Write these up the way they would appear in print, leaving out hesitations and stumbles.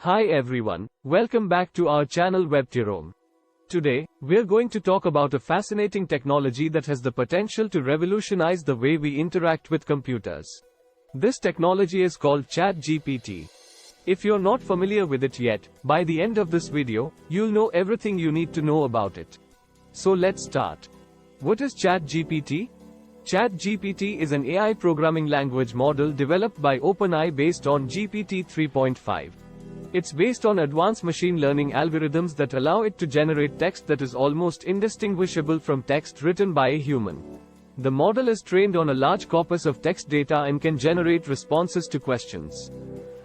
Hi everyone, welcome back to our channel WebTerome. Today, we're going to talk about a fascinating technology that has the potential to revolutionize the way we interact with computers. This technology is called ChatGPT. If you're not familiar with it yet, by the end of this video, you'll know everything you need to know about it. So let's start. What is ChatGPT? ChatGPT is an AI programming language model developed by OpenAI based on GPT 3.5. It's based on advanced machine learning algorithms that allow it to generate text that is almost indistinguishable from text written by a human. The model is trained on a large corpus of text data and can generate responses to questions.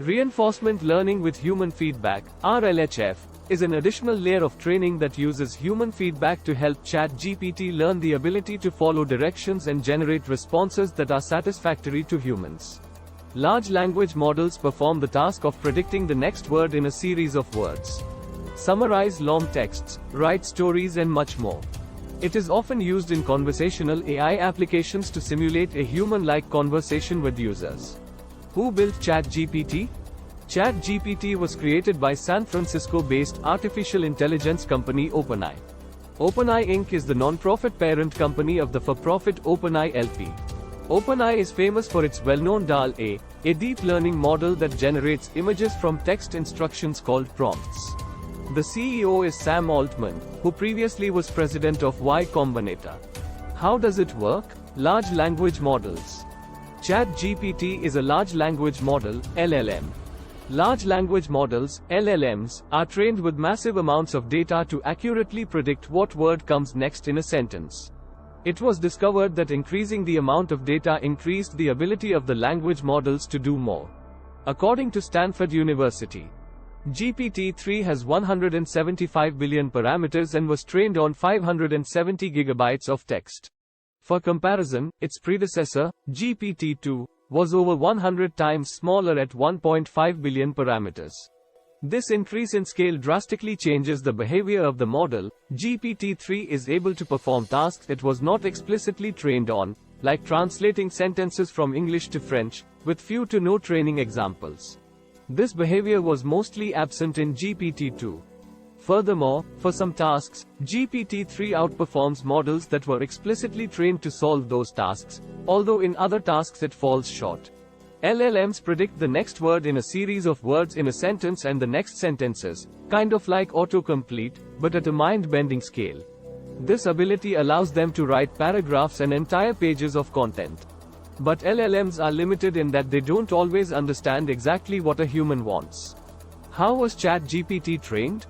Reinforcement learning with human feedback, RLHF, is an additional layer of training that uses human feedback to help ChatGPT learn the ability to follow directions and generate responses that are satisfactory to humans. Large language models perform the task of predicting the next word in a series of words, summarize long texts, write stories and much more. It is often used in conversational AI applications to simulate a human-like conversation with users. Who built ChatGPT? ChatGPT was created by San Francisco-based artificial intelligence company OpenAI. OpenAI Inc. is the non-profit parent company of the for-profit OpenAI LP. OpenAI is famous for its well-known DAL-E, a deep learning model that generates images from text instructions called prompts. The CEO is Sam Altman, who previously was president of Y Combinator. How does it work? Large language models. ChatGPT is a large language model, LLM. Large language models, LLMs, are trained with massive amounts of data to accurately predict what word comes next in a sentence. It was discovered that increasing the amount of data increased the ability of the language models to do more. According to Stanford University, GPT-3 has 175 billion parameters and was trained on 570 gigabytes of text. For comparison, its predecessor, GPT-2, was over 100 times smaller at 1.5 billion parameters. This increase in scale drastically changes the behavior of the model. GPT-3 is able to perform tasks it was not explicitly trained on, like translating sentences from English to French, with few to no training examples. This behavior was mostly absent in GPT-2. Furthermore, for some tasks, GPT-3 outperforms models that were explicitly trained to solve those tasks, although in other tasks it falls short. LLMs predict the next word in a series of words in a sentence and the next sentences, kind of like autocomplete, but at a mind-bending scale. This ability allows them to write paragraphs and entire pages of content. But LLMs are limited in that they don't always understand exactly what a human wants. How was ChatGPT trained?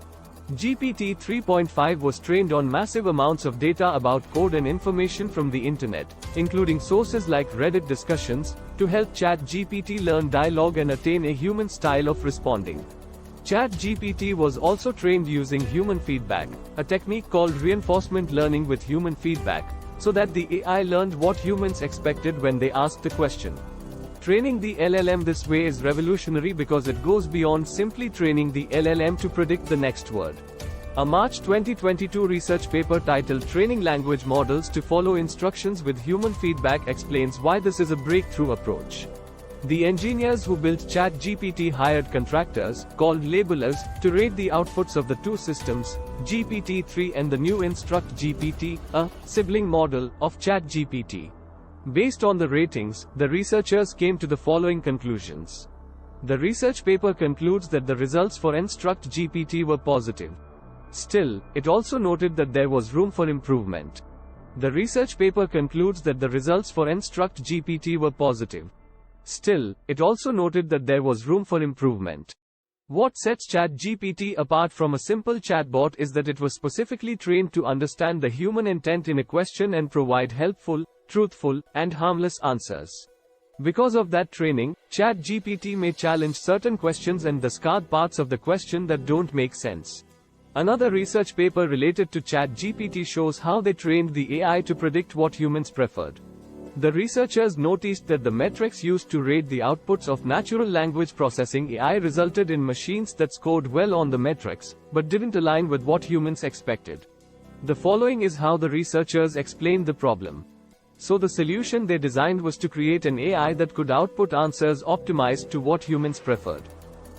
GPT 3.5 was trained on massive amounts of data about code and information from the internet, including sources like Reddit discussions, to help ChatGPT learn dialogue and attain a human style of responding. ChatGPT was also trained using human feedback, a technique called reinforcement learning with human feedback, so that the AI learned what humans expected when they asked the question. Training the LLM this way is revolutionary because it goes beyond simply training the LLM to predict the next word. A March 2022 research paper titled Training Language Models to Follow Instructions with Human Feedback explains why this is a breakthrough approach. The engineers who built ChatGPT hired contractors, called labelers, to rate the outputs of the two systems, GPT-3 and the new InstructGPT, a sibling model of ChatGPT. Based on the ratings, the researchers came to the following conclusions. The research paper concludes that the results for InstructGPT were positive. Still, it also noted that there was room for improvement. The research paper concludes that the results for InstructGPT were positive. Still, it also noted that there was room for improvement. What sets ChatGPT apart from a simple chatbot is that it was specifically trained to understand the human intent in a question and provide helpful, truthful, and harmless answers. Because of that training, ChatGPT may challenge certain questions and discard parts of the question that don't make sense. Another research paper related to ChatGPT shows how they trained the AI to predict what humans preferred. The researchers noticed that the metrics used to rate the outputs of natural language processing AI resulted in machines that scored well on the metrics, but didn't align with what humans expected. The following is how the researchers explained the problem. So the solution they designed was to create an AI that could output answers optimized to what humans preferred.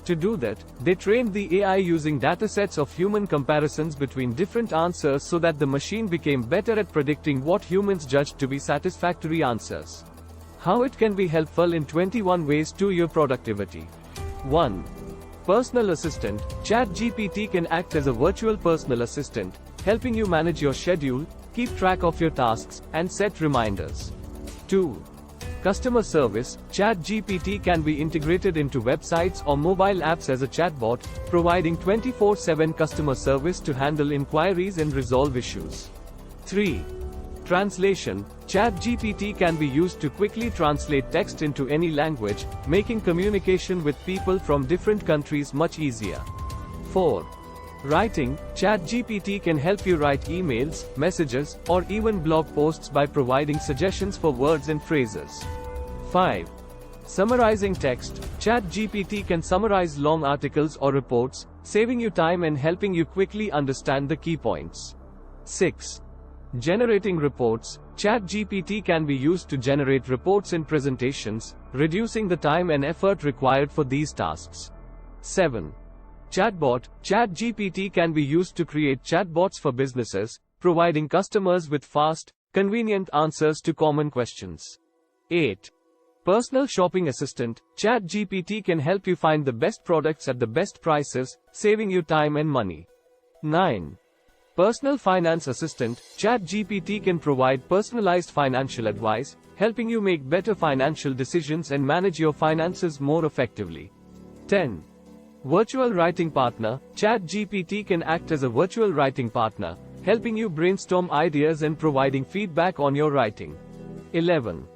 To do that, they trained the AI using datasets of human comparisons between different answers so that the machine became better at predicting what humans judged to be satisfactory answers. How it can be helpful in 21 ways to your productivity. 1. Personal assistant. ChatGPT can act as a virtual personal assistant, helping you manage your schedule, keep track of your tasks, and set reminders. 2. Customer service. ChatGPT can be integrated into websites or mobile apps as a chatbot, providing 24/7 customer service to handle inquiries and resolve issues. 3. Translation. ChatGPT can be used to quickly translate text into any language, making communication with people from different countries much easier. 4. Writing. ChatGPT can help you write emails, messages, or even blog posts by providing suggestions for words and phrases. 5. Summarizing text. ChatGPT can summarize long articles or reports, saving you time and helping you quickly understand the key points. 6. Generating reports. ChatGPT can be used to generate reports and presentations, reducing the time and effort required for these tasks. 7. Chatbot. ChatGPT can be used to create chatbots for businesses, providing customers with fast, convenient answers to common questions. 8. Personal shopping assistant. ChatGPT can help you find the best products at the best prices, saving you time and money. 9. Personal finance assistant. ChatGPT can provide personalized financial advice, helping you make better financial decisions and manage your finances more effectively. 10. Virtual writing partner. ChatGPT can act as a virtual writing partner, helping you brainstorm ideas and providing feedback on your writing. 11.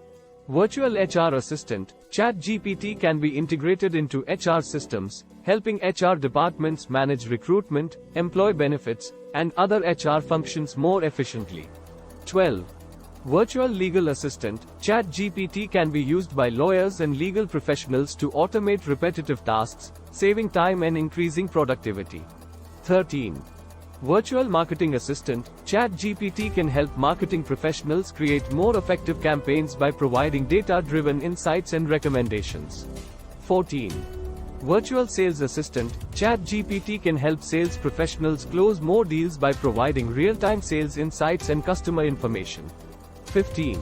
Virtual HR assistant. ChatGPT can be integrated into HR systems, helping HR departments manage recruitment, employee benefits, and other HR functions more efficiently. 12. Virtual legal assistant. ChatGPT can be used by lawyers and legal professionals to automate repetitive tasks, saving time and increasing productivity. 13. Virtual marketing assistant. ChatGPT can help marketing professionals create more effective campaigns by providing data-driven insights and recommendations. 14. Virtual sales assistant. ChatGPT can help sales professionals close more deals by providing real-time sales insights and customer information. 15.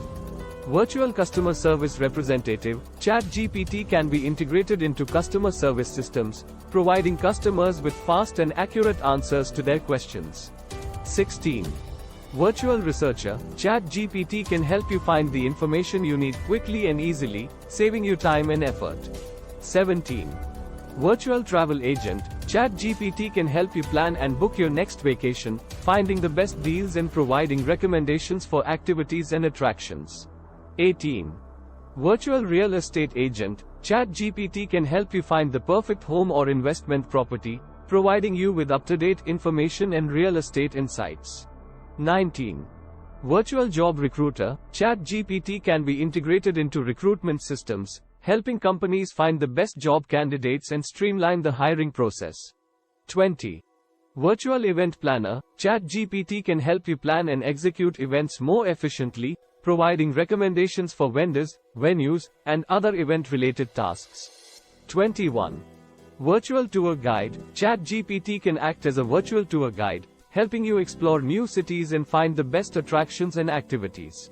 Virtual customer service representative. ChatGPT can be integrated into customer service systems, providing customers with fast and accurate answers to their questions. 16. Virtual researcher. ChatGPT can help you find the information you need quickly and easily, saving you time and effort. 17. Virtual travel agent. ChatGPT can help you plan and book your next vacation, finding the best deals and providing recommendations for activities and attractions. 18. Virtual real estate agent. ChatGPT can help you find the perfect home or investment property, providing you with up-to-date information and real estate insights. 19. Virtual job recruiter. ChatGPT can be integrated into recruitment systems, helping companies find the best job candidates and streamline the hiring process. 20. Virtual event planner. ChatGPT can help you plan and execute events more efficiently, providing recommendations for vendors, venues, and other event-related tasks. 21. Virtual tour guide. ChatGPT can act as a virtual tour guide, helping you explore new cities and find the best attractions and activities.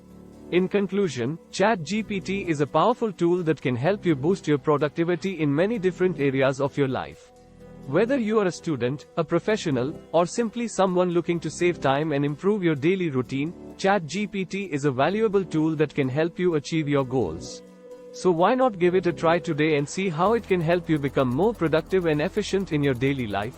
In conclusion, ChatGPT is a powerful tool that can help you boost your productivity in many different areas of your life. Whether you are a student, a professional, or simply someone looking to save time and improve your daily routine, ChatGPT is a valuable tool that can help you achieve your goals. So why not give it a try today and see how it can help you become more productive and efficient in your daily life?